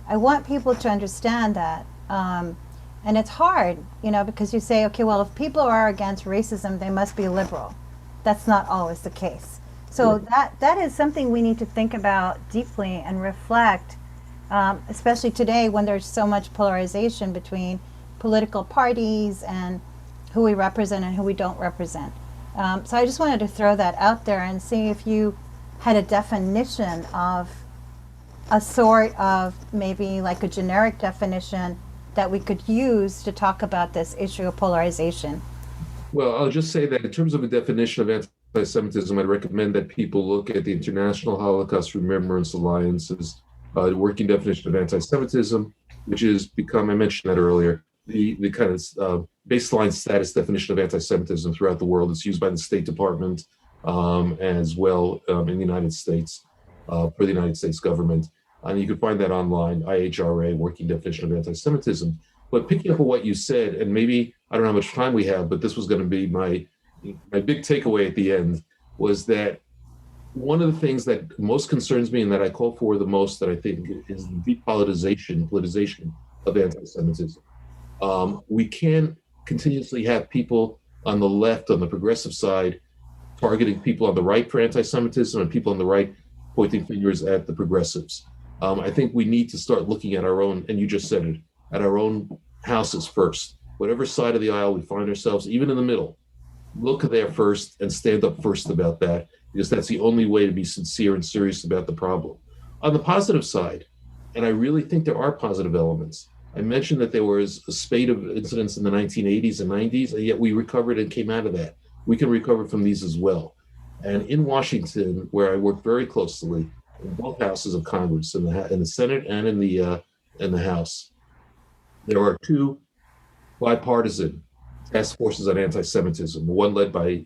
I want people to understand that. And it's hard, because you say, okay, well, if people are against racism, they must be liberal. That's not always the case. So that is something we need to think about deeply and reflect, especially today when there's so much polarization between political parties and who we represent and who we don't represent. So I just wanted to throw that out there and see if you had a definition of a sort of maybe like a generic definition that we could use to talk about this issue of polarization. Well, I'll just say that in terms of a definition of anti-Semitism, I'd recommend that people look at the International Holocaust Remembrance Alliance's working definition of anti-Semitism, which has become, I mentioned that earlier, the kind of baseline status definition of anti-Semitism throughout the world. It's used by the State Department as well in the United States for the United States government. And you can find that online, IHRA, working definition of anti-Semitism. But picking up on what you said, and maybe, I don't know how much time we have, but this was going to be my my big takeaway at the end was that one of the things that most concerns me and that I call for the most, that I think is the politicization of anti-Semitism. We can't continuously have people on the left, on the progressive side, targeting people on the right for anti-Semitism and people on the right pointing fingers at the progressives. I think we need to start looking at our own, and you just said it, at our own houses first. Whatever side of the aisle we find ourselves, even in the middle, look there first and stand up first about that, because that's the only way to be sincere and serious about the problem. On the positive side, and I really think there are positive elements, I mentioned that there was a spate of incidents in the 1980s and 90s, and yet we recovered and came out of that. We can recover from these as well. And in Washington, where I work very closely, in both houses of Congress, in the Senate and in the House, there are two bipartisan task forces on anti-Semitism,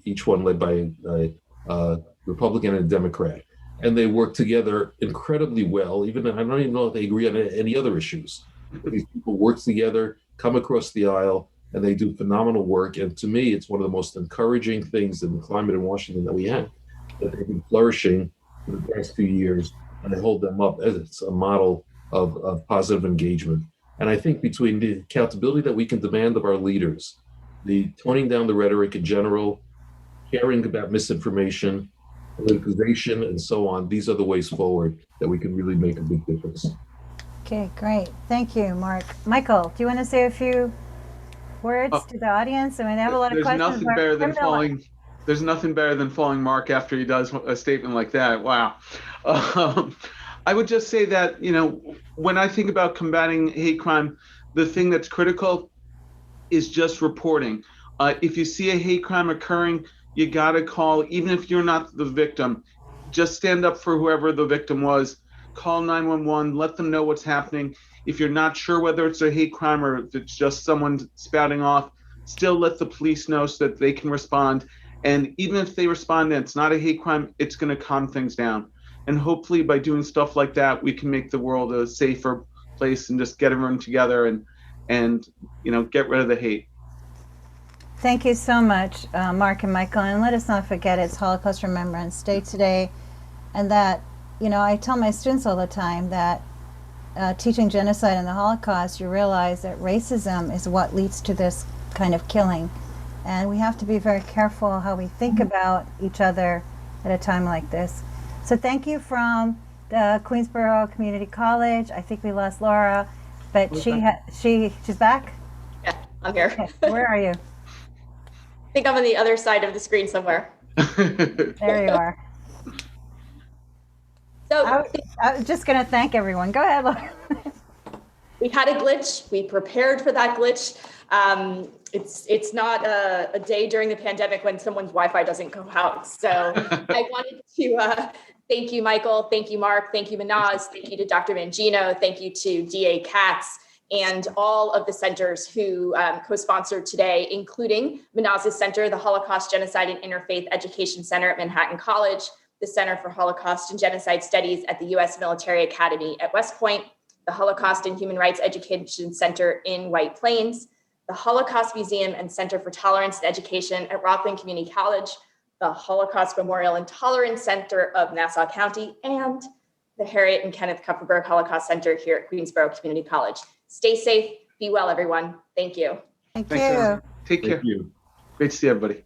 each one led by a Republican and a Democrat. And they work together incredibly well. I don't even know if they agree on any other issues. But these people work together, come across the aisle, and they do phenomenal work. And to me, it's one of the most encouraging things in the climate in Washington that we have, that they've been flourishing for the past few years. And I hold them up as a model of positive engagement. And I think between the accountability that we can demand of our leaders, the toning down the rhetoric in general, caring about misinformation, politicization, and so on, these are the ways forward that we can really make a big difference. Okay, great. Thank you, Mark. Michael, do you want to say a few words to the audience? I mean, I have a lot of There's questions. nothing better than falling. There's nothing better than falling Mark after he does a statement like that. Wow. I would just say that, when I think about combating hate crime, the thing that's critical is just reporting. If you see a hate crime occurring, you got to call, even if you're not the victim, just stand up for whoever the victim was. Call 911, let them know what's happening. If you're not sure whether it's a hate crime or if it's just someone spouting off, still let the police know so that they can respond. And even if they respond and it's not a hate crime, it's going to calm things down. And hopefully by doing stuff like that, we can make the world a safer place and just get everyone together and get rid of the hate. Thank you so much, Mark and Michael. And let us not forget it's Holocaust Remembrance Day today. And that, I tell my students all the time that teaching genocide and the Holocaust, you realize that racism is what leads to this kind of killing. And we have to be very careful how we think about each other at a time like this. So thank you from the Queensborough Community College. I think we lost Laura, but she's back? Yeah, I'm here. Okay, where are you? I think I'm on the other side of the screen somewhere. There you are. So I was just going to thank everyone. Go ahead, Laura. we had a glitch. We prepared for that glitch. It's not a day during the pandemic when someone's Wi-Fi doesn't go out. So I wanted to thank you, Michael. Thank you, Mark. Thank you, Manaz. Thank you to Dr. Mangino. Thank you to DA Katz and all of the centers who co-sponsored today, including Manaz's Center, the Holocaust, Genocide, and Interfaith Education Center at Manhattan College, the Center for Holocaust and Genocide Studies at the U.S. Military Academy at West Point, the Holocaust and Human Rights Education Center in White Plains, the Holocaust Museum and Center for Tolerance and Education at Rockland Community College, the Holocaust Memorial and Tolerance Center of Nassau County, and the Harriet and Kenneth Kupferberg Holocaust Center here at Queensborough Community College. Stay safe, be well, everyone. Thank you. Thank Thanks, you. everyone. Take care. Thank you. Great to see everybody.